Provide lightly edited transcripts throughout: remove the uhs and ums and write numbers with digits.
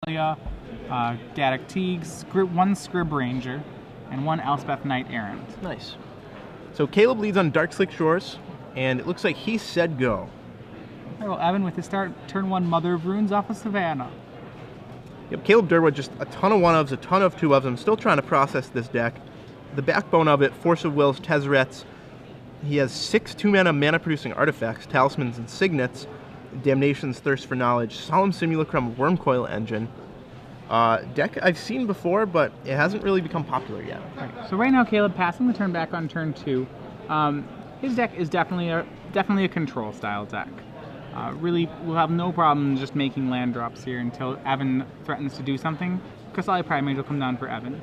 Gaddock Teague, one Scrib Ranger, and one Elspeth Knight Errant. Nice. So Caleb leads on Dark Slick Shores, and it looks like he said go. Well, Evan with his start, turn 1 Mother of Runes off of Savannah. Yep, Caleb Durward, just a ton of 1-ofs, a ton of 2-ofs. I'm still trying to process this deck. The backbone of it, Force of Wills, Tezzerets. He has 6 2-mana producing artifacts, Talismans and Signets, Damnation's Thirst for Knowledge, Solemn Simulacrum, Wormcoil Engine. Deck I've seen before, but it hasn't really become popular yet. Right. So right now, Caleb passing the turn back on turn 2. His deck is definitely a control style deck. Really, we'll have no problem just making land drops here until Evan threatens to do something. Kasali Primate will come down for Evan.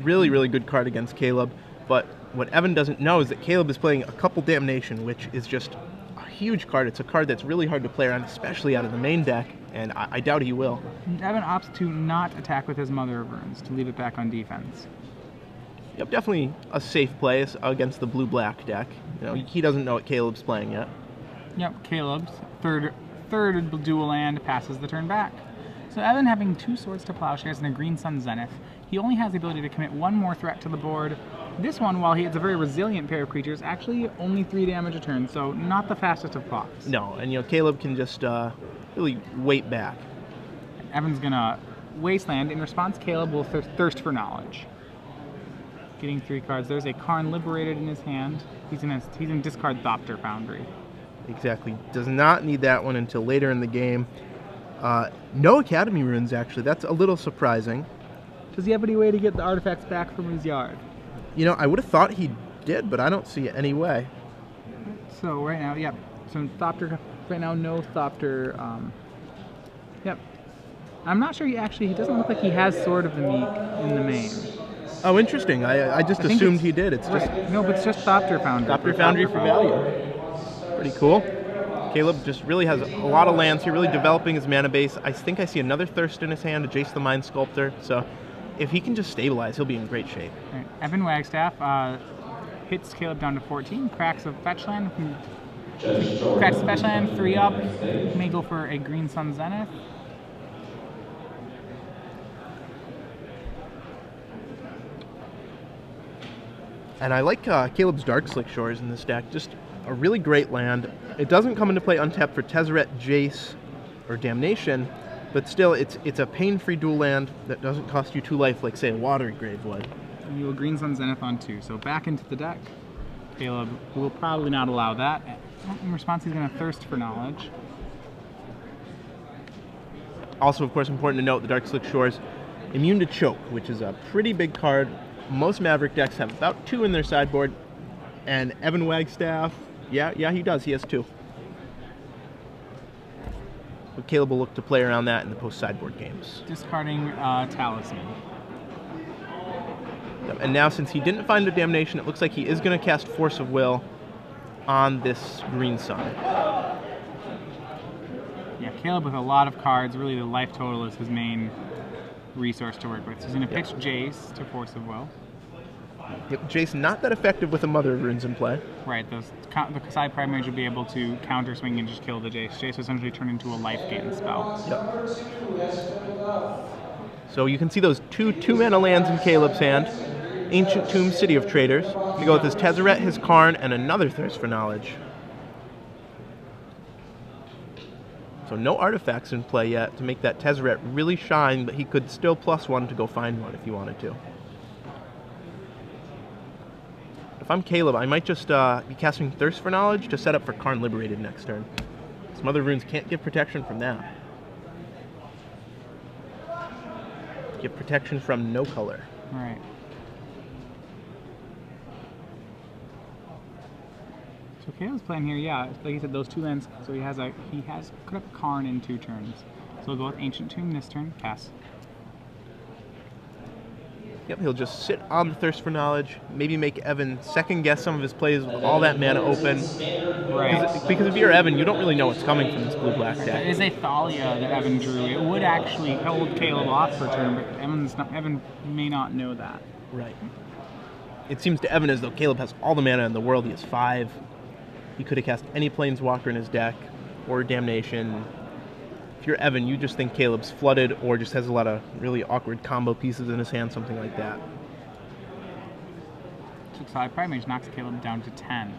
Really, really good card against Caleb, but what Evan doesn't know is that Caleb is playing a couple Damnation, which is just a huge card. It's a card that's really hard to play around, especially out of the main deck, and I doubt he will. Evan opts to not attack with his Mother of Runes, to leave it back on defense. Yep, definitely a safe play against the blue-black deck. You know, he doesn't know what Caleb's playing yet. Yep, Caleb's third dual land passes the turn back. So Evan having 2 Swords to Plowshares and a Green Sun Zenith, he only has the ability to commit 1 more threat to the board. This one, while it's a very resilient pair of creatures, actually only 3 damage a turn, so not the fastest of clocks. No, and Caleb can just really wait back. Evan's gonna Wasteland. In response, Caleb will Thirst for Knowledge. Getting 3 cards. There's a Karn Liberated in his hand. He's in discard Thopter Foundry. Exactly. Does not need that one until later in the game. No Academy Runes, actually. That's a little surprising. Does he have any way to get the artifacts back from his yard? I would have thought he did, but I don't see any way. So right now, yep. So Thopter, right now, no Thopter. Yep. I'm not sure he doesn't look like he has Sword of the Meek in the main. Oh, interesting. I just assumed he did. It's just right. No, but it's just Thopter Foundry. Thopter Foundry for value. Pretty cool. Caleb just really has a lot of lands here, really developing his mana base. I think I see another Thirst in his hand, a Jace the Mind Sculptor. So if he can just stabilize, he'll be in great shape. Right. Evan Wagstaff hits Caleb down to 14, cracks a fetch land. Cracks a fetch land, 3 up. May go for a Green Sun Zenith. And I like Caleb's Dark Slick Shores in this deck. Just a really great land. It doesn't come into play untapped for Tezzeret, Jace, or Damnation, but still, it's a pain-free dual land that doesn't cost you 2 life like, say, a Watery Grave would. You will Green Sun Zenith on 2, so back into the deck. Caleb will probably not allow that. In response, he's going to Thirst for Knowledge. Also, of course, important to note, the Dark Slick Shores, immune to Choke, which is a pretty big card. Most Maverick decks have about 2 in their sideboard, and Evan Wagstaff, yeah, he does. He has 2. But Caleb will look to play around that in the post-sideboard games. Discarding Talisman. And now, since he didn't find a Damnation, it looks like he is going to cast Force of Will on this Green Sun. Yeah, Caleb with a lot of cards. Really, the life total is his main resource to work with. So he's going to pitch Jace to Force of Will. Yep, Jace not that effective with a Mother of Runes in play. Right, the side primaries will be able to counter swing and just kill the Jace. Jace will essentially turn into a life gain spell. Yep. So you can see those 2 mana lands in Caleb's hand. Ancient Tomb, City of Traders. We go with his Tezzeret, his Karn, and another Thirst for Knowledge. So no artifacts in play yet to make that Tezzeret really shine, but he could still +1 to go find one if he wanted to. If I'm Caleb, I might just be casting Thirst for Knowledge to set up for Karn Liberated next turn. Some other runes can't give protection from that. Give protection from no color. Right. So Caleb's playing here, yeah, like you said, those 2 lands. So he has put up Karn in 2 turns. So we'll go with Ancient Tomb this turn, pass. Yep, he'll just sit on the Thirst for Knowledge, maybe make Evan second guess some of his plays with all that mana open. Right. Because if you're Evan, you don't really know what's coming from this blue-black deck. There is a Thalia that Evan drew. It would actually hold Caleb off for a turn, but Evan may not know that. Right. It seems to Evan as though Caleb has all the mana in the world. He has 5. He could have cast any Planeswalker in his deck, or Damnation. if you're Evan, you just think Caleb's flooded or just has a lot of really awkward combo pieces in his hand, something like that. Solid Pride Mage knocks Caleb down to 10.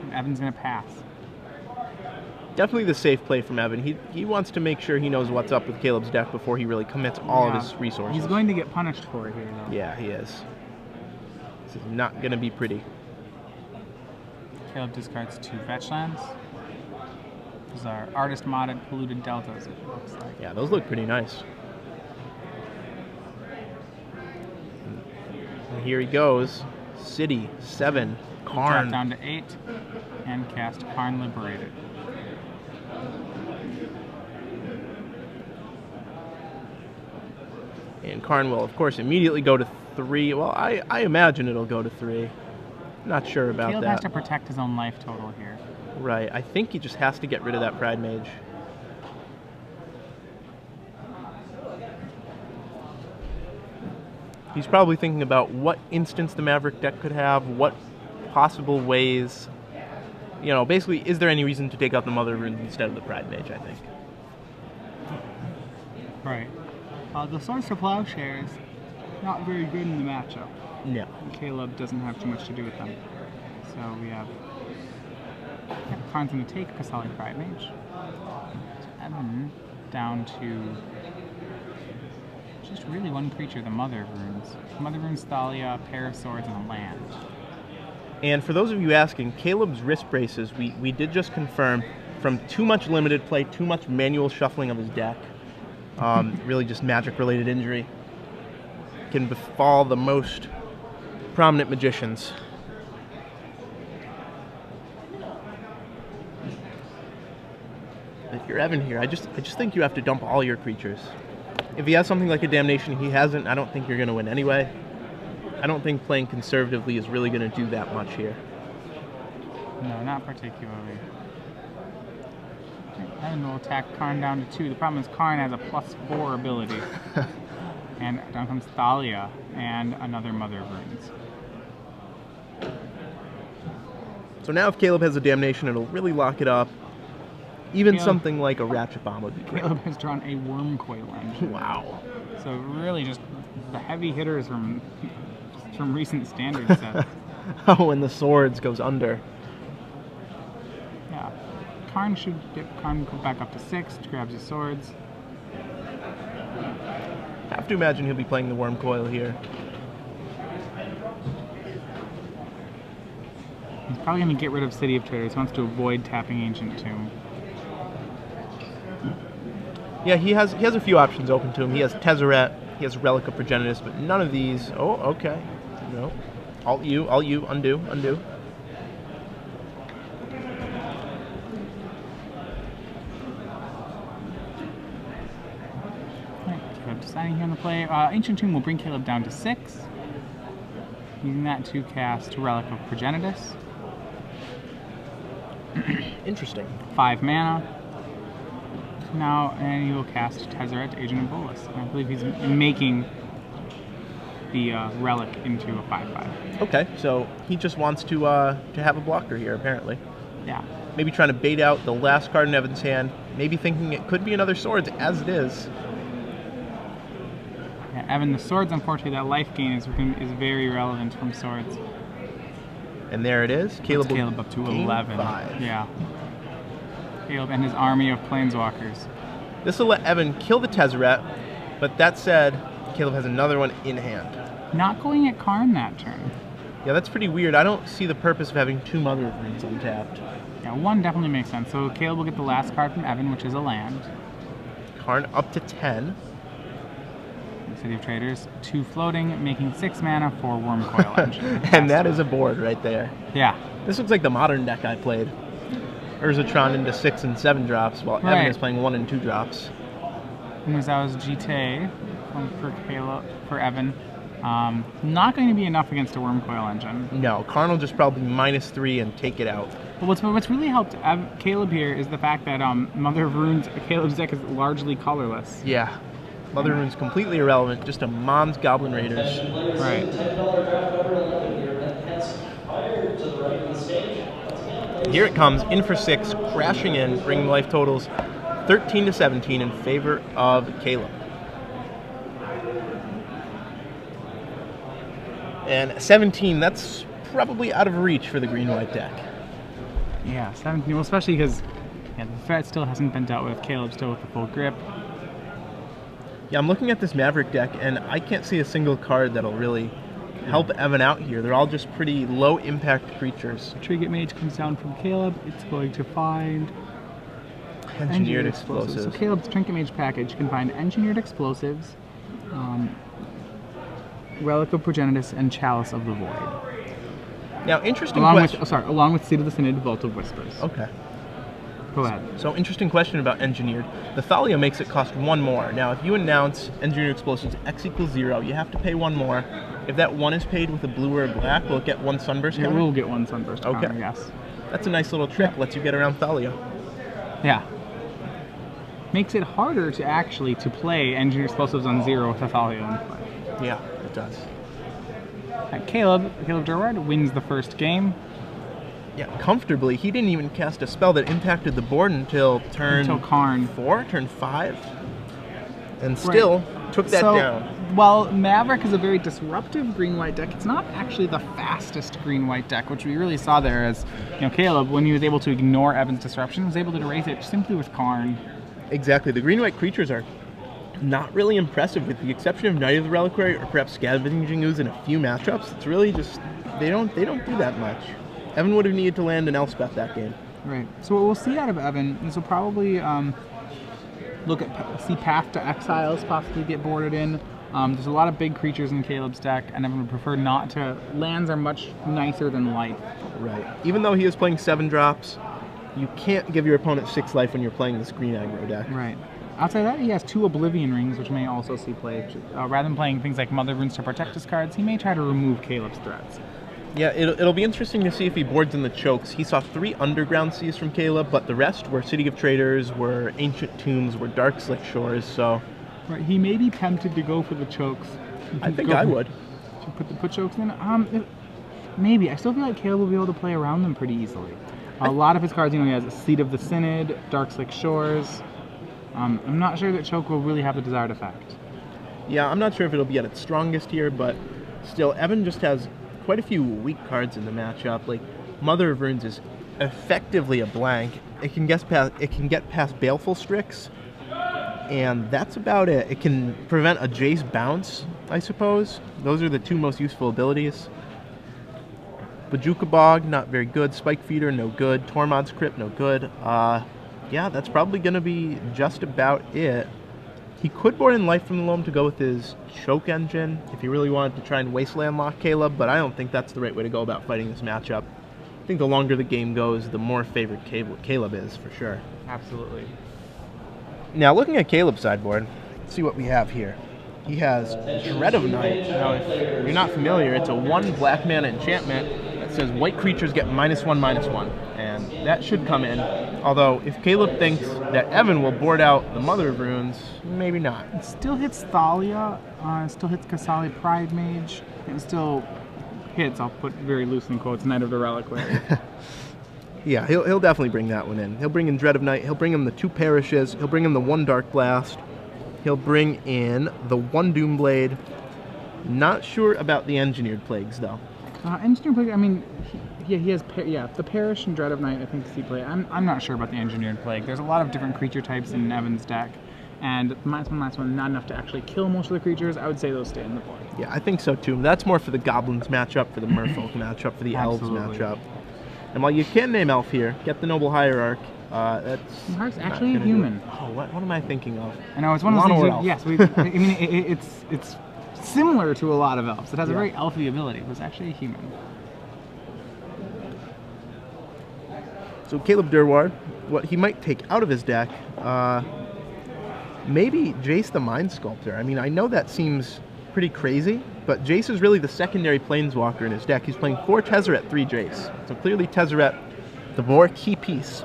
And Evan's going to pass. Definitely the safe play from Evan. He wants to make sure he knows what's up with Caleb's deck before he really commits all of his resources. He's going to get punished for it here, though. Yeah, he is. This is not going to be pretty. Caleb discards 2 fetch lands. These are artist modded polluted deltas, it looks like. Yeah, those look pretty nice. And here he goes. City, 7, Karn. Drop down to 8 and cast Karn Liberated. And Karn will, of course, immediately go to 3. Well, I imagine it'll go to 3. Not sure about Caleb that. has to protect his own life total here. Right. I think he just has to get rid of that Pride Mage. He's probably thinking about what instance the Maverick deck could have, what possible ways. You know, basically, is there any reason to take out the Mother Runes instead of the Pride Mage, I think. Right. The Swords to Plowshares, not very good in the matchup. No. Caleb doesn't have too much to do with them. So we have Karn's going to take Kasali Pride Mage. So Evan down to just really one creature, the Mother Runes. Mother Runes, Thalia, pair of swords, and a land. And for those of you asking, Caleb's wrist braces, we did just confirm, from too much limited play, too much manual shuffling of his deck, really just magic-related injury, can befall the most prominent magicians. If you're Evan here, I just think you have to dump all your creatures. If he has something like a Damnation he hasn't, I don't think you're going to win anyway. I don't think playing conservatively is really going to do that much here. No, not particularly. Evan will attack Karn down to 2. The problem is Karn has a +4 ability. And down comes Thalia and another Mother of Runes. So now if Caleb has a Damnation, it'll really lock it up. Even Caleb, something like a Ratchet Bomb would be great. Caleb has drawn a Worm Coil engine. Wow. So really just the heavy hitters from recent standard sets. Oh, and the swords goes under. Yeah. Karn should get Karn go back up to 6, grabs his swords. Have to imagine he'll be playing the Worm Coil here. He's probably going to get rid of City of Traders. He wants to avoid tapping Ancient Tomb. Yeah, he has a few options open to him. He has Tezzeret, he has Relic of Progenitus, but none of these. Oh, okay. No. Alt U, undo. Right, Caleb deciding here on the play. Ancient Tomb will bring Caleb down to 6. Using that to cast Relic of Progenitus. Interesting. 5 mana. Now, and he will cast Tezzeret, Agent of Bolus. I believe he's making the relic into a 5/5. Okay, so he just wants to have a blocker here, apparently. Yeah. Maybe trying to bait out the last card in Evan's hand. Maybe thinking it could be another Swords, as it is. Yeah, Evan, the swords, unfortunately, that life gain is very relevant from swords. And there it is. Caleb up to 11. 5. Yeah. Caleb and his army of planeswalkers. This will let Evan kill the Tezzeret, but that said, Caleb has another one in hand. Not going at Karn that turn. Yeah, that's pretty weird. I don't see the purpose of having 2 Mother of Runes untapped. Yeah, 1 definitely makes sense. So Caleb will get the last card from Evan, which is a land. Karn up to 10. City of Traders, 2 floating, making 6 mana for Worm Coil Engine. And that is a board right there. Yeah. This looks like the modern deck I played. Urzatron into 6 and 7 drops, while Evan is playing 1 and 2 drops. And that was GT for Evan. Not going to be enough against a Worm Coil Engine. No, Karn will just probably -3 and take it out. But what's really helped Caleb here is the fact that Mother of Runes, Caleb's deck is largely colorless. Yeah. Mother of Runes completely irrelevant, just a Mom's Goblin Raiders. Right. Here it comes, in for 6, crashing in, bringing life totals 13 to 17 in favor of Caleb. And 17, that's probably out of reach for the green-white deck. Yeah, 17. Well, especially because the threat still hasn't been dealt with. Caleb's still with the full grip. Yeah, I'm looking at this Maverick deck, and I can't see a single card that'll really help Evan out here. They're all just pretty low-impact creatures. Trinket Mage comes down from Caleb. It's going to find Engineered Explosives. So Caleb's Trinket Mage package can find Engineered Explosives, Relic of Progenitus, and Chalice of the Void. Now, interesting question. Along with Seed of the Synod, Vault of Whispers. Okay. Go ahead. So, interesting question about Engineered. The Thalia makes it cost 1 more. Now, if you announce Engineered Explosives X equals 0, you have to pay 1 more. If that 1 is paid with a blue or a black, will it get 1 Sunburst counter? It will get 1 Sunburst counter, yes. That's a nice little trick. Yeah. Lets you get around Thalia. Yeah. Makes it harder to play Engineered Explosives on 0 with a Thalia in play. Yeah, it does. Caleb Durward wins the first game. Yeah, comfortably. He didn't even cast a spell that impacted the board until Karn 4, turn 5, and still took that down. While Maverick is a very disruptive green-white deck, it's not actually the fastest green-white deck, which we really saw there as Caleb, when he was able to ignore Evan's disruption, was able to erase it simply with Karn. Exactly. The green-white creatures are not really impressive, with the exception of Knight of the Reliquary or perhaps Scavenging Ooze in a few matchups. It's really just they don't do that much. Evan would have needed to land an Elspeth that game. Right. So what we'll see out of Evan is we'll probably see Path to Exiles possibly get boarded in. There's a lot of big creatures in Caleb's deck, and Evan would prefer not to. Lands are much nicer than life. Right. Even though he is playing 7 drops, you can't give your opponent 6 life when you're playing this green aggro deck. Right. Outside that, he has 2 Oblivion Rings, which may also see play. Rather than playing things like Mother Runes to protect his cards, he may try to remove Caleb's threats. Yeah, it'll be interesting to see if he boards in the chokes. He saw 3 Underground Seas from Caleb, but the rest were City of Traders, were Ancient Tombs, were Dark Slick Shores, so... Right, he may be tempted to go for the chokes. I think I would. To put chokes in? Maybe. I still feel like Caleb will be able to play around them pretty easily. A lot of his cards, he has a Seed of the Synod, Dark Slick Shores... I'm not sure that choke will really have the desired effect. Yeah, I'm not sure if it'll be at its strongest here, but still, Evan just has quite a few weak cards in the matchup. Like, Mother of Runes is effectively a blank. It can get past Baleful Strix, and that's about it. It can prevent a Jace bounce, I suppose. Those are the 2 most useful abilities. Bajuka Bog, not very good. Spike Feeder, no good. Tormod's Crypt, no good. Yeah, that's probably going to be just about it. He could board in Life from the Loam to go with his Choke Engine if he really wanted to try and Wasteland lock Caleb, but I don't think that's the right way to go about fighting this matchup. I think the longer the game goes, the more favored Caleb is, for sure. Absolutely. Now, looking at Caleb's sideboard, let's see what we have here. He has Dread of Night. Now, if you're not familiar, it's a 1 black mana enchantment that says white creatures get -1/-1, and that should come in. Although, if Caleb thinks that Evan will board out the Mother of Runes, maybe not. It still hits Thalia, still hits Kasali Pride Mage, it still hits, I'll put very loose in quotes, Knight of the Reliquary. Yeah, he'll definitely bring that one in. He'll bring in Dread of Night, he'll bring in the 2 Perishes, he'll bring in the 1 Dark Blast, he'll bring in the 1 Doomblade. Not sure about the Engineered Plagues, though. Engineered Plague, I mean, he has, the Parish and Dread of Night, I think, see play. I'm not sure about the Engineered Plague. There's a lot of different creature types in Evan's deck, and -1/-1, not enough to actually kill most of the creatures. I would say those stay in the board. Yeah, I think so, too. That's more for the Goblins matchup, for the Merfolk matchup, for the Elves matchup. And while you can name Elf here, get the Noble Hierarch. That's actually a human. Oh, what am I thinking of? I know, it's one of those things. Yes, I mean, it's similar to a lot of elves. It has a very elfy ability, but it's actually a human. So Caleb Durward, what he might take out of his deck, maybe Jace the Mind Sculptor. I mean, I know that seems pretty crazy, but Jace is really the secondary Planeswalker in his deck. He's playing 4 Tezzeret, 3 Jace. So clearly Tezzeret, the more key piece.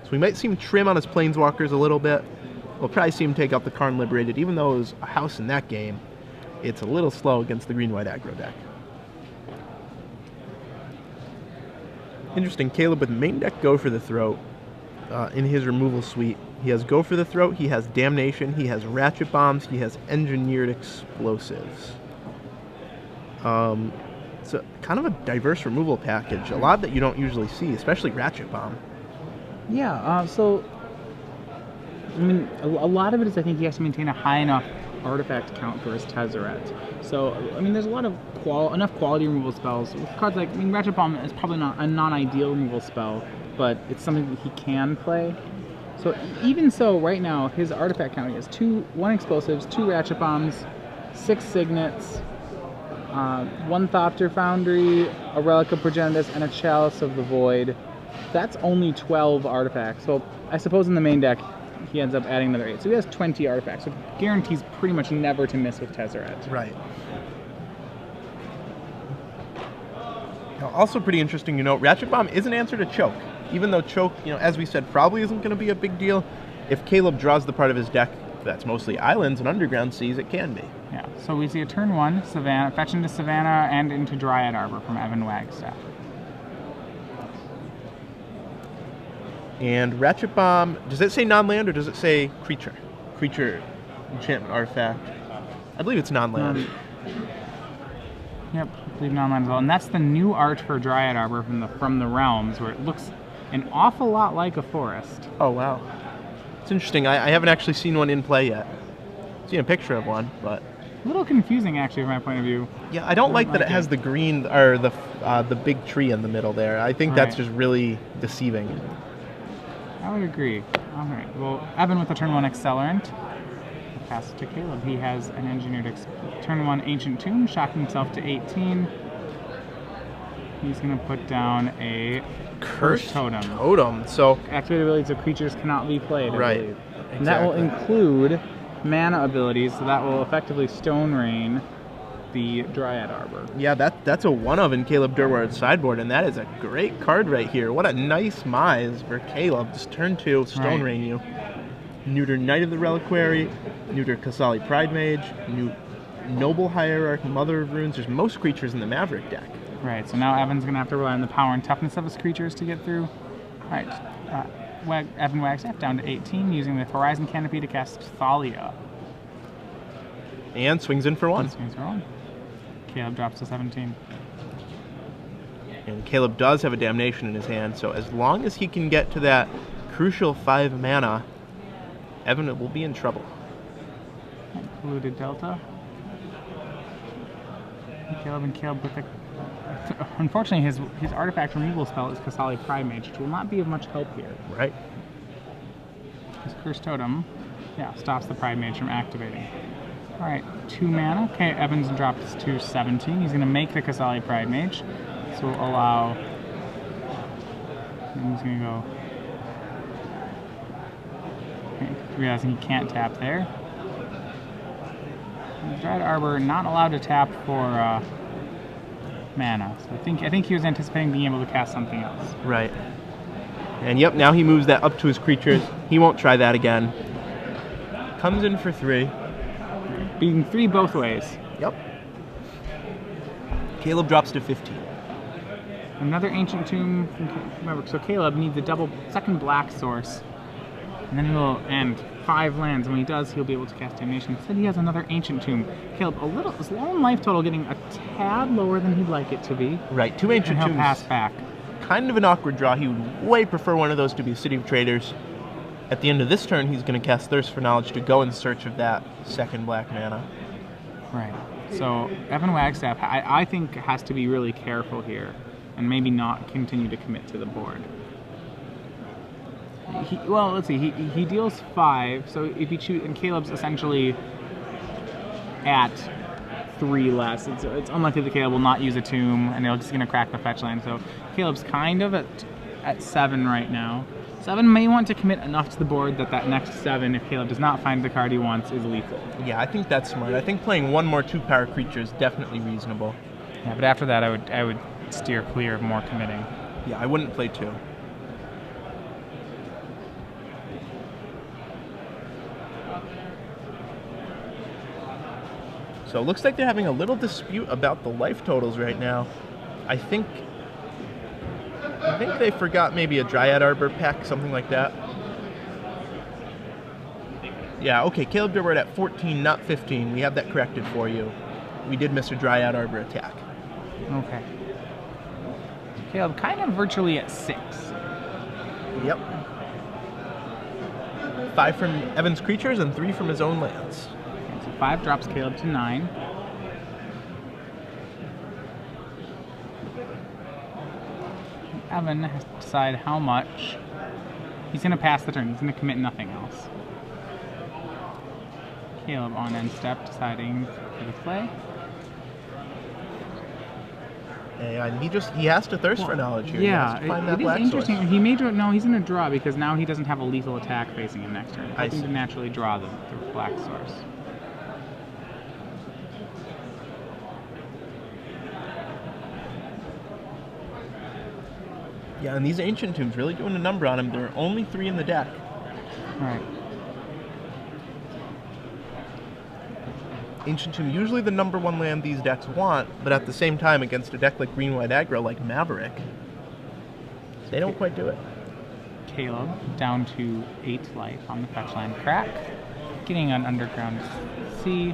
So we might see him trim on his Planeswalkers a little bit. We'll probably see him take out the Karn Liberated. Even though it was a house in that game, it's a little slow against the green-white aggro deck. Interesting. Caleb with main deck Go for the Throat in his removal suite. He has Go for the Throat, he has Damnation, he has Ratchet Bombs, he has Engineered Explosives. It's kind of a diverse removal package. A lot that you don't usually see, especially Ratchet Bomb. Yeah, so, I mean, a lot of it is I think he has to maintain a high enough artifact count for his Tezzeret. So, I mean, there's a lot of enough quality removal spells. With cards like, I mean, Ratchet Bomb is probably not a non-ideal removal spell, but it's something that he can play. So, even so, right now, his artifact count is 1 explosives, 2 Ratchet Bombs, 6 Signets, 1 Thopter Foundry, a Relic of Progenitus, and a Chalice of the Void. That's only 12 artifacts. So, I suppose in the main deck, he ends up adding another 8. So he has 20 artifacts, so guarantees pretty much never to miss with Tezzeret. Right. Now, also pretty interesting to note, Ratchet Bomb is an answer to Choke. Even though Choke, as we said, probably isn't going to be a big deal, if Caleb draws the part of his deck that's mostly islands and underground seas, it can be. Yeah, so we see a turn 1, Savannah, fetch into Savannah and into Dryad Arbor from Evan Wagstaff. And Ratchet Bomb, does it say non-land or does it say creature? Creature, enchantment, artifact. I believe it's non-land. Yep, I believe non-land as well. And that's the new art for Dryad Arbor from the Realms, where it looks an awful lot like a forest. Oh, wow. It's interesting. I haven't actually seen one in play yet. I've seen a picture of one, but... A little confusing, actually, from my point of view. Yeah, I don't like that it has the green, or the big tree in the middle there. I think that's just really deceiving. I would agree. All right. Well, Evan with the turn 1 Accelerant. I'll pass it to Caleb. He has an engineered turn 1 Ancient Tomb, shocking himself to 18. He's going to put down a Cursed Totem. So activated abilities of creatures cannot be played. Right. Exactly. And that will include mana abilities, so that will effectively Stone Rain the Dryad Arbor. Yeah, that's a one-of in Caleb Durward's sideboard, and that is a great card right here. What a nice mize for Caleb. Just turn 2, Stone Rain you. Neuter Knight of the Reliquary, neuter Kasali Pride Mage, Noble Hierarch, Mother of Runes. There's most creatures in the Maverick deck. Right, so now Evan's going to have to rely on the power and toughness of his creatures to get through. All right, Evan Wagstaff down to 18, using the Horizon Canopy to cast Thalia. And swings in for 1. Swings for 1. Caleb drops to 17. And Caleb does have a Damnation in his hand, so as long as he can get to that crucial 5 mana, Evan will be in trouble. Polluted Delta. Caleb with the... Unfortunately, his artifact removal spell is Kasali Pride Mage, which will not be of much help here. Right. His Cursed Totem, stops the Pride Mage from activating. Alright, 2 mana. Okay, Evans drops to 17. He's going to make the Kasali Pride Mage. This will allow... He's going to go... Okay, realizing he can't tap there. Dryad Arbor not allowed to tap for mana. So I think he was anticipating being able to cast something else. Right. And yep, now he moves that up to his creatures. He won't try that again. Comes in for 3. Beating 3 both ways. Yep. Caleb drops to 15. Another Ancient Tomb. Remember, so Caleb needs a second black source. And then he'll end 5 lands. And when he does, he'll be able to cast Damnation. Instead, he has another Ancient Tomb. Caleb, his long life total getting a tad lower than he'd like it to be. Right, 2 Ancient Tombs. He'll pass back. Kind of an awkward draw. He would way prefer one of those to be City of Traders. At the end of this turn, he's going to cast Thirst for Knowledge to go in search of that second black mana. Right. So Evan Wagstaff, I think, has to be really careful here and maybe not continue to commit to the board. Let's see. He deals 5. So if you choose, and Caleb's essentially at 3 less. It's unlikely that Caleb will not use a tomb, and they're just going to crack the fetch land. So Caleb's kind of at 7 right now. 7 may want to commit enough to the board that next 7, if Caleb does not find the card he wants, is lethal. Yeah, I think that's smart. I think playing 1 more 2-power creature is definitely reasonable. Yeah, but after that, I would steer clear of more committing. Yeah, I wouldn't play 2. So it looks like they're having a little dispute about the life totals right now. I think I think they forgot maybe a Dryad Arbor pack, something like that. Yeah, okay, Caleb Durward at 14, not 15. We have that corrected for you. We did miss a Dryad Arbor attack. Okay. Caleb kind of virtually at 6. Yep. 5 from Evan's creatures and 3 from his own lands. Okay, so 5 drops Caleb to 9. Evan has to decide how much. He's going to pass the turn. He's going to commit nothing else. Caleb on end step, deciding for the play. And he has to thirst for knowledge here. Yeah, he has to find that it is black interesting. source. He may draw. No, he's going to draw because now he doesn't have a lethal attack facing him next turn. I Hoping see. to naturally draw the black source. Yeah, and these Ancient Tombs really doing a number on him. There are only 3 in the deck. Right. Ancient Tomb, usually the number 1 land these decks want, but at the same time, against a deck like Green-White Aggro, like Maverick, they don't quite do it. Caleb down to 8 life on the fetch land crack, getting an Underground Sea.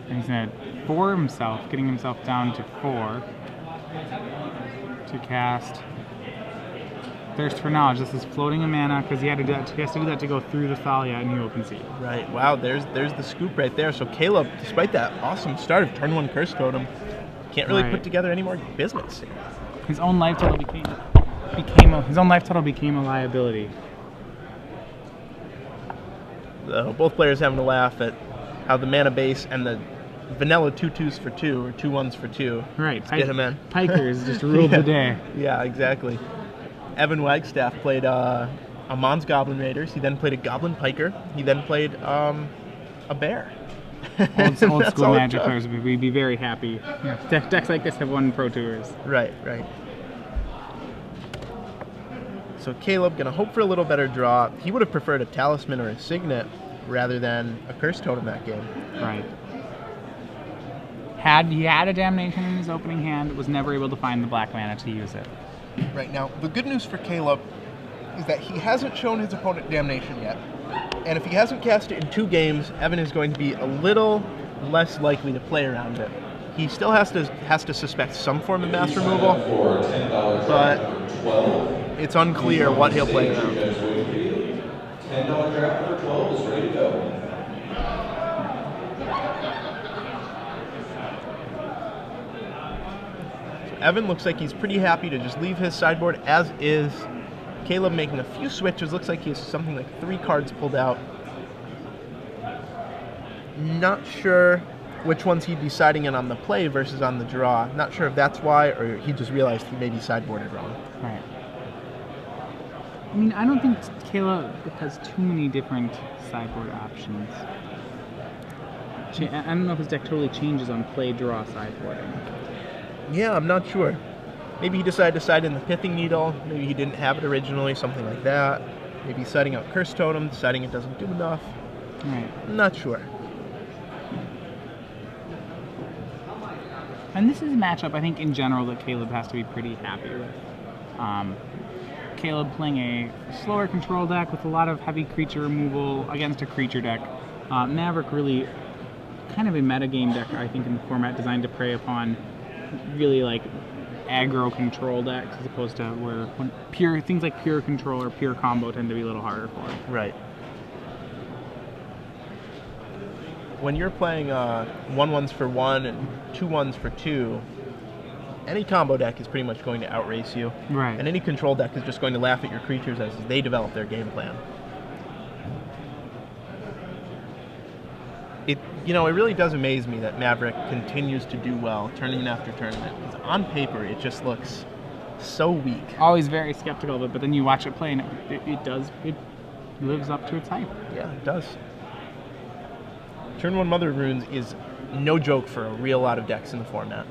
And he's going to 4 himself, getting himself down to 4 to cast Thirst for Knowledge. This is floating a mana because he has to do that to go through the Thalia and the open sea. Right. Wow. There's the scoop right there. So Caleb, despite that awesome start of turn 1 Curse Totem, can't really put together any more business. His own life total became a liability. Both players having to laugh at how the mana base and the vanilla 2/2s for 2 or 2/1s for 2. Right. Get him in. Pikers just ruled the day. Yeah, exactly. Evan Wagstaff played a Mons Goblin Raiders. He then played a Goblin Piker. He then played a Bear. Old school Magic players would be very happy. Yeah. Decks like this have won Pro Tours. Right. So Caleb gonna hope for a little better draw. He would have preferred a Talisman or a Signet rather than a Curse Totem that game. Right. He had a Damnation in his opening hand, was never able to find the black mana to use it. Right now, the good news for Caleb is that he hasn't shown his opponent Damnation yet. And if he hasn't cast it in 2 games, Evan is going to be a little less likely to play around it. He still has to suspect some form of mass removal, but it's unclear what he'll play around. $10 draft for 12 is ready to go. Evan looks like he's pretty happy to just leave his sideboard as is. Caleb making a few switches. Looks like he has something like 3 cards pulled out. Not sure which ones he'd be siding in on the play versus on the draw. Not sure if that's why, or he just realized he maybe sideboarded wrong. Right. I mean, I don't think Caleb has too many different sideboard options. I don't know if his deck totally changes on play-draw sideboarding. Yeah, I'm not sure. Maybe he decided to side in the Pithing Needle. Maybe he didn't have it originally, something like that. Maybe he's siding out Curse Totem, deciding it doesn't do enough. Right. I'm not sure. And this is a matchup, I think, in general, that Caleb has to be pretty happy with. Caleb playing a slower control deck with a lot of heavy creature removal against a creature deck. Maverick really kind of a metagame deck, I think, in the format designed to prey upon really like aggro control decks as opposed to where things like pure control or pure combo tend to be a little harder for him. Right. When you're playing 1/1s for 1 and 2/1s for 2, any combo deck is pretty much going to outrace you. Right. And any control deck is just going to laugh at your creatures as they develop their game plan. It really does amaze me that Maverick continues to do well tournament after tournament. Because on paper, it just looks so weak. Always very skeptical of it, but then you watch it play and it lives up to its hype. Yeah, it does. Turn 1 Mother of Runes is no joke for a real lot of decks in the format.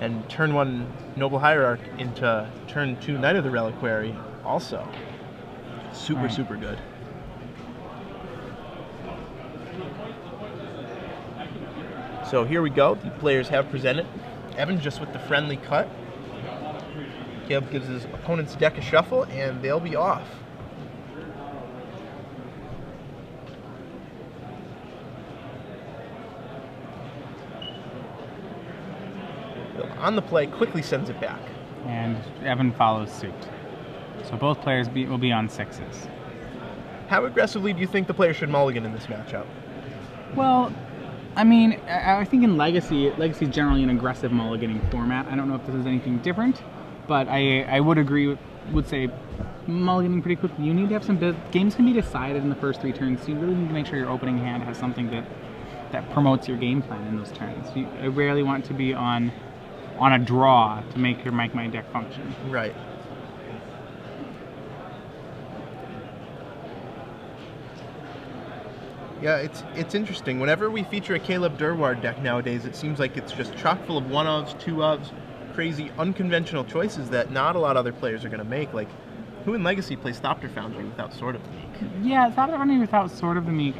And turn 1 Noble Hierarch into turn 2 Knight of the Reliquary also super good. So here we go. The players have presented. Evan just with the friendly cut. Caleb gives his opponent's deck a shuffle, and they'll be off. On the play, quickly sends it back. And Evan follows suit. So both players will be on 6s. How aggressively do you think the player should mulligan in this matchup? Well, I mean, I think in Legacy is generally an aggressive mulliganing format. I don't know if this is anything different, but I would agree would say mulliganing pretty quickly. You need to have some games can be decided in the first 3 turns, so you really need to make sure your opening hand has something that promotes your game plan in those turns. I rarely want to be on a draw to make my deck function. Right. Yeah, it's interesting. Whenever we feature a Caleb Durward deck nowadays, it seems like it's just chock full of 1-ofs, 2-ofs, crazy unconventional choices that not a lot of other players are going to make. Like, who in Legacy plays Thopter Foundry without Sword of the Meek? Yeah, Thopter Foundry without Sword of the Meek.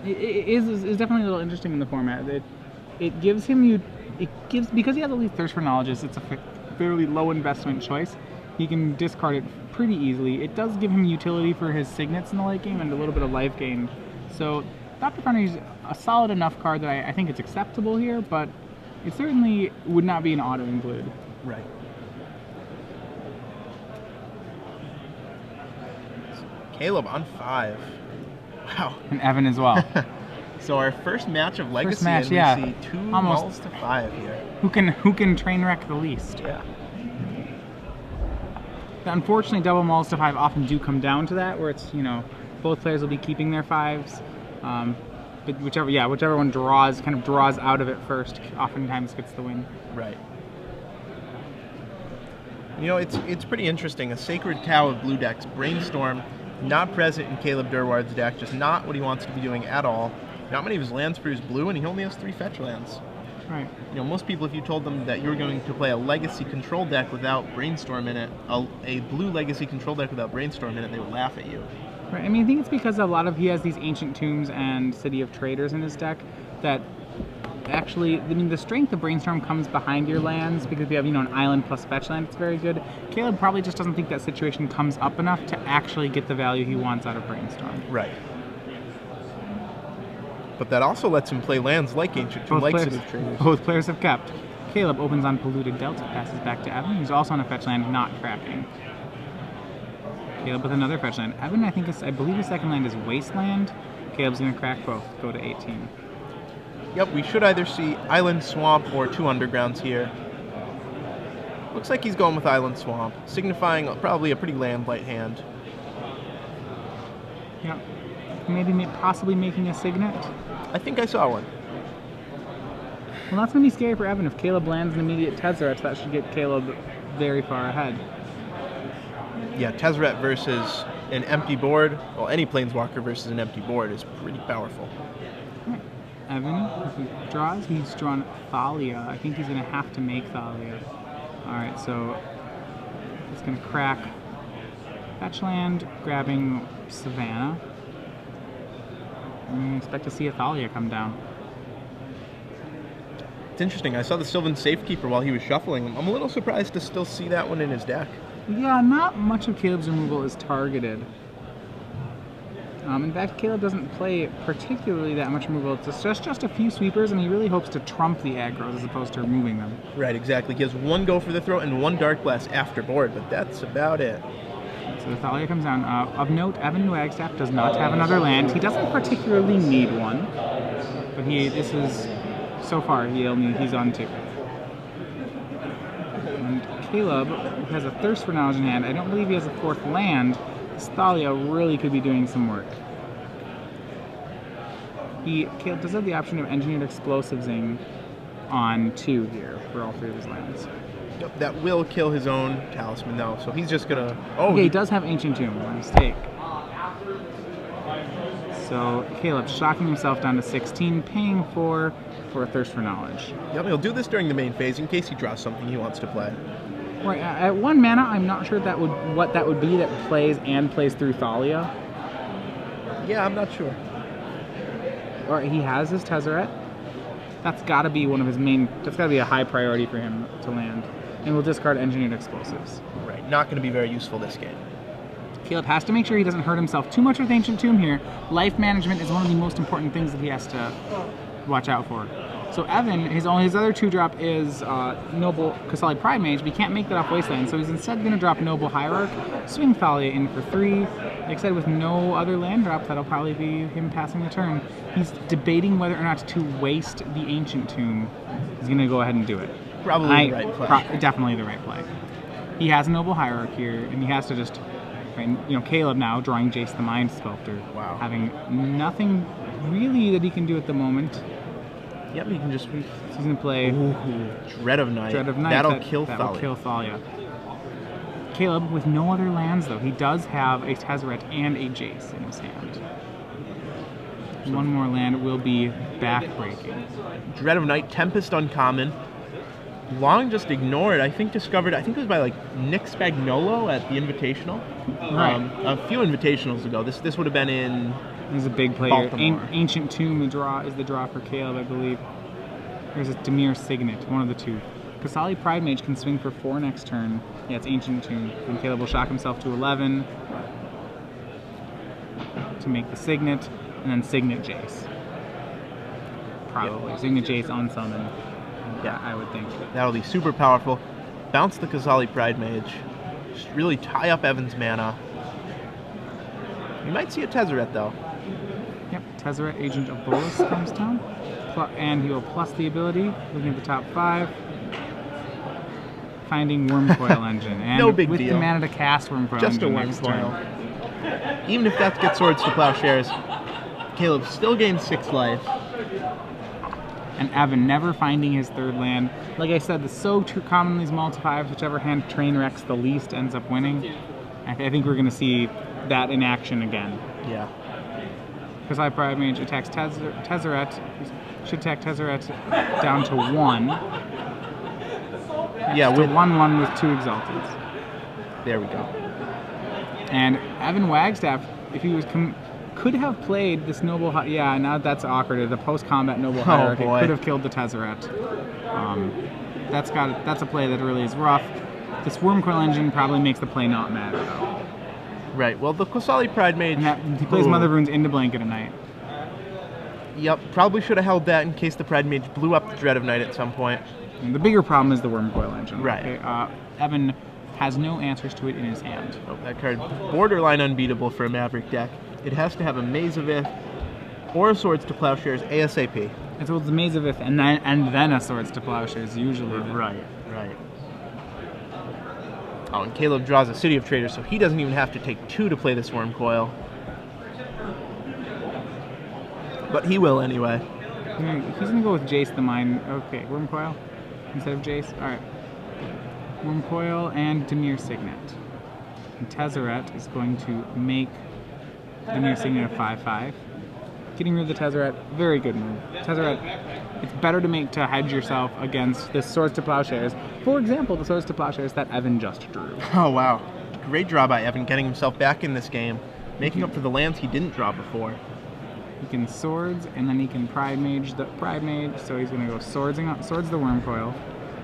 It is definitely a little interesting in the format. It gives him because he has at least Thirst for Knowledge. It's a fairly low investment choice. He can discard it pretty easily. It does give him utility for his signets in the late game and a little bit of life gain. So Thopter Foundry is a solid enough card that I think it's acceptable here, but it certainly would not be an auto include. Right. Caleb on 5. Wow. And Evan as well. So our first match of Legacy, match, and yeah. we see 2 Almost. mulls to 5 here. Who can train wreck the least? Yeah. Unfortunately, double mulls to 5 often do come down to that, where it's, both players will be keeping their 5s. But whichever one draws out of it first, oftentimes gets the win. Right. It's pretty interesting. A Sacred Cow of blue decks, Brainstorm, not present in Caleb Durward's deck, just not what he wants to be doing at all. Not many of his lands produce blue, and he only has 3 fetch lands. Right. Most people, if you told them that you were going to play a Legacy control deck without Brainstorm in it, a blue Legacy control deck without Brainstorm in it, they would laugh at you. Right. I mean, I think it's because he has these Ancient Tombs and City of Traders in his deck that actually, the strength of Brainstorm comes behind your lands because if you have, an island plus fetch land, it's very good. Caleb probably just doesn't think that situation comes up enough to actually get the value he wants out of Brainstorm. Right. But that also lets him play lands like Ancient Tomb, like City of Traders. Both players have kept. Caleb opens on Polluted Delta, passes back to Evan, who's also on a fetch land, not cracking. Caleb with another fetch land. Evan, I believe his second land is Wasteland. Caleb's going to crack both, go to 18. Yep, we should either see Island Swamp or 2 Undergrounds here. Looks like he's going with Island Swamp, signifying probably a pretty land-light hand. Yep. Maybe possibly making a Signet. I think I saw one. Well, that's going to be scary for Evan. If Caleb lands an immediate Tezzeret, that should get Caleb very far ahead. Yeah, Tezzeret versus an empty board, well, any Planeswalker versus an empty board is pretty powerful. Right. Evan, if he draws, he's drawn Thalia. I think he's going to have to make Thalia. Alright, so it's going to crack fetch land, grabbing Savannah. I expect to see a Thalia come down. It's interesting. I saw the Sylvan Safekeeper while he was shuffling. I'm a little surprised to still see that one in his deck. Yeah, not much of Caleb's removal is targeted. In fact, Caleb doesn't play particularly that much removal. It's just a few sweepers, and he really hopes to trump the aggroes as opposed to removing them. Right, exactly. He has 1 Go for the Throat and 1 Dark Blast after board, but that's about it. So the Thalia comes down. Of note, Evan Wagstaff does not have another land. He doesn't particularly need one, but so far he's on 2. And Caleb has a Thirst for Knowledge in hand. I don't believe he has a 4th land. This Thalia really could be doing some work. Caleb does have the option of Engineered Explosivesing on 2 here for all 3 of his lands. Yep, that will kill his own Talisman though, so he's just gonna... Okay, he does have Ancient Tomb, my mistake. So Caleb shocking himself down to 16, paying for a Thirst for Knowledge. Yep, he'll do this during the main phase in case he draws something he wants to play. Right, at 1 mana, I'm not sure what that would be that plays through Thalia. Yeah, I'm not sure. or he has his Tezzeret. That's got to be one of his main. That's got to be a high priority for him to land, and we'll discard engineered explosives. Right, not going to be very useful this game. Caleb has to make sure he doesn't hurt himself too much with Ancient Tomb here. Life management is one of the most important things that he has to watch out for. So Evan, his other 2-drop is Noble Kasali Pride Mage, but he can't make that off Wasteland, so he's instead going to drop Noble Hierarch, swing Thalia in for 3. Like I said, with no other land drops, that'll probably be him passing the turn. He's debating whether or not to waste the Ancient Tomb. He's going to go ahead and do it. Probably the right play. Definitely the right play. He has a Noble Hierarch here, and he has to just... Caleb now drawing Jace the Mind Sculptor. Wow. Having nothing really that he can do at the moment. Yep, he can just... He's going to play... Dread of Night. That'll kill Thalia. Caleb, with no other lands, though, he does have a Tezzeret and a Jace in his hand. One more land will be backbreaking. Dread of Night, Tempest uncommon. Long just ignored. I think it was by like Nick Spagnolo at the Invitational. Right. A few Invitationals ago. This would have been in... There's a big player. Ancient Tomb is the draw for Caleb, I believe. There's a Dimir Signet, one of the two. Kasali Pride Mage can swing for 4 next turn. Yeah, it's Ancient Tomb. And Caleb will shock himself to 11 to make the Signet, and then Signet Jace. Probably. Yep. Signet Jace on summon. Yeah, I would think. That'll be super powerful. Bounce the Kasali Pride Mage. Just really tie up Evan's mana. You might see a Tezzeret, though. Yep, Tezzeret, Agent of Bolus comes down. And he will plus the ability, looking at the top 5. Finding Wormcoil Engine. And no big with deal. The mana to cast Wormcoil Just Engine a next turn. Wormcoil. Even if that gets Swords to Plowshares, Caleb still gains 6 life. And Evan never finding his 3rd land. Like I said, the so too common in these multi-5s, whichever hand train wrecks the least ends up winning. I think we're going to see that in action again. Yeah. Kasali Pride Mage attacks Tezzeret. Should attack Tezzeret down to 1. Yeah, with 1/1 with 2 Exalteds. There we go. And Evan Wagstaff, if he was could have played this Noble... Yeah, now that's awkward. The post-combat Noble Hierarchy could have killed the Tezzeret. That's a play that really is rough. This Wormcoil Engine probably makes the play not matter, though. Right, well, the Kasali Pride Mage... he plays Mother Runes into Blanket at night. Yep, probably should have held that in case the Pride Mage blew up the Dread of Night at some point. And the bigger problem is the Wormcoil Engine. Right. Okay? Evan has no answers to it in his hand. Oh, that card, borderline unbeatable for a Maverick deck. It has to have a Maze of Ith or a Swords to Plowshares ASAP. It's a Maze of Ith and then a Swords to Plowshares usually. Right. Oh, and Caleb draws a City of Traders, so he doesn't even have to take 2 to play this Wormcoil. But he will anyway. He's going to go with Jace the Mind. Okay, Wormcoil instead of Jace. All right. Wormcoil and Dimir Signet. And Tezzeret is going to make Dimir Signet a 5/5. Getting rid of the Tezzeret, very good move. Tezzeret, it's better to hedge yourself against the Swords to Plowshares. For example, the Swords to Plowshares that Evan just drew. Oh, wow. Great draw by Evan, getting himself back in this game, making up for the lands he didn't draw before. He can Swords, and then he can Pride Mage the Pride Mage, so he's going to go Swords the Wormcoil,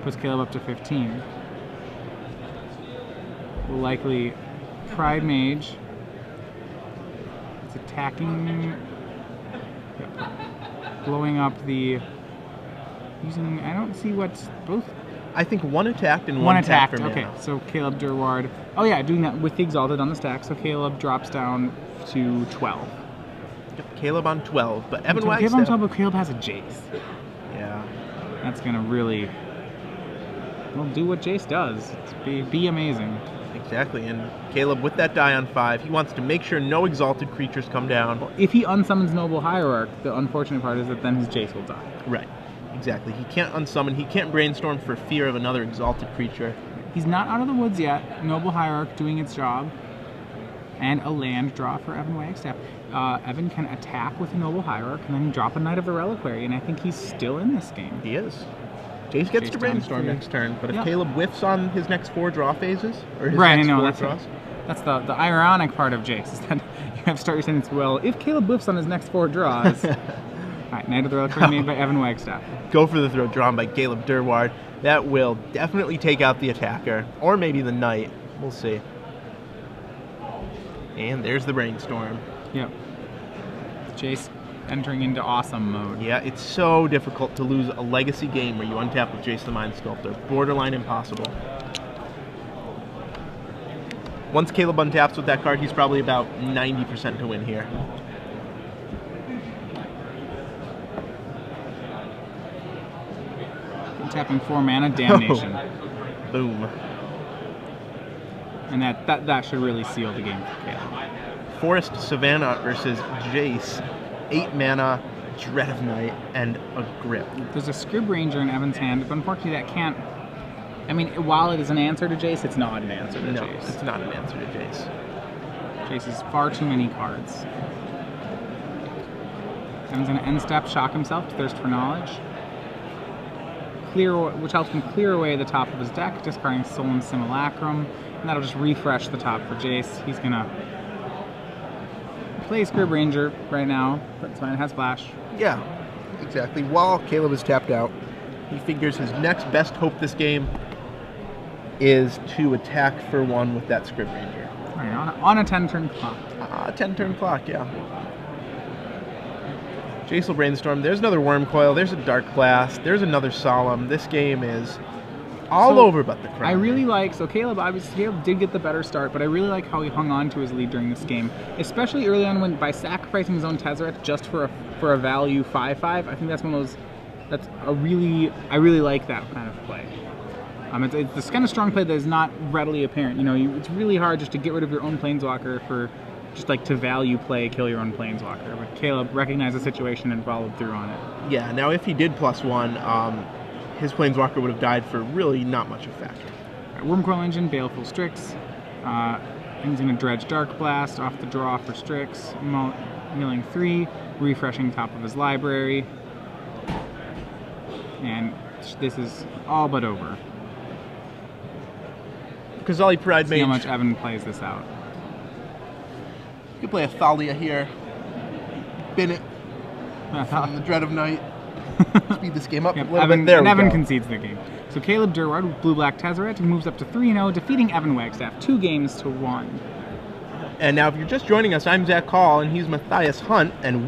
puts Caleb up to 15. Will likely Pride Mage. It's attacking... blowing up the... using... I don't see what's both... I think one attacked and one attacked. Okay, so Caleb Durward... Oh yeah, doing that with the Exalted on the stack, so Caleb drops down to 12. Yep, Caleb on 12, but Evan Wagstaff... Caleb on 12, but Caleb has a Jace. Yeah. That's gonna really... well, do what Jace does. Be amazing. Exactly, and Caleb, with that die on 5, he wants to make sure no Exalted creatures come down. If he unsummons Noble Hierarch, the unfortunate part is that then his Jace will die. Right, exactly. He can't unsummon, he can't brainstorm for fear of another Exalted creature. He's not out of the woods yet. Noble Hierarch doing its job. And a land draw for Evan Wagstaff. Evan can attack with a Noble Hierarch and then drop a Knight of the Reliquary, and I think he's still in this game. He is. Jace gets to brainstorm next turn, but if Caleb whiffs on his next 4 draw phases, or his next 4 draws... That's the ironic part of Jace, is that you have to start your sentence, well, if Caleb whiffs on his next 4 draws, Alright, Knight of the Reliquary made by Evan Wagstaff. Go for the throw drawn by Caleb Durward. That will definitely take out the attacker, or maybe the knight. We'll see. And there's the Brainstorm. Yep. Jace entering into awesome mode. Yeah, it's so difficult to lose a legacy game where you untap with Jace the Mind Sculptor. Borderline impossible. Once Caleb untaps with that card, he's probably about 90% to win here. Tapping 4 mana, Damnation. Boom. And that should really seal the game for Caleb. Forest Savannah versus Jace. 8 mana, Dread of Night, and a Grip. There's a Scrib Ranger in Evan's hand, but unfortunately that can't... I mean, while it is an answer to Jace, it's not an answer to Jace. No, it's not an answer to Jace. Jace has far too many cards. Evan's going to end step, shock himself to Thirst for Knowledge. Which helps him clear away the top of his deck, discarding Sullen Simulacrum, and that'll just refresh the top for Jace. He's gonna play Scrib Ranger right now, but it's fine, it has Flash. Yeah, exactly. While Caleb is tapped out, he figures his next best hope this game is to attack for 1 with that Scrib Ranger. Right, on a 10-turn clock. 10-turn clock, yeah. Jace will Brainstorm. There's another Worm Coil. There's a Dark Blast. There's another Solemn. This game is all over but the crown. I really like, so Caleb did get the better start, but I really like how he hung on to his lead during this game, especially early on when by sacrificing his own Tezzeret just for a value 5/5. I think that's one of those, I really like that kind of play. It's this kind of strong play that is not readily apparent. You know, it's really hard just to get rid of your own Planeswalker for just like to value play, kill your own Planeswalker. But Caleb recognized the situation and followed through on it. Yeah, now if he did +1, his Planeswalker would have died for really not much effect. Right, Wormcoil Engine, Baleful Strix. He's going to Dredge Dark Blast off the draw for Strix. Milling 3, refreshing top of his library. And this is all but over. Kazali Pride Mage. See how much Evan plays this out. You can play a Thalia here. Bin it from the Dread of Night. Speed this game up a little bit. There we Evan go. concedes the game. So Caleb Durward with Blue-Black Tezzeret moves up to 3-0, defeating Evan Wagstaff 2 games to 1. And now if you're just joining us, I'm Zach Hall, and he's Matthias Hunt, and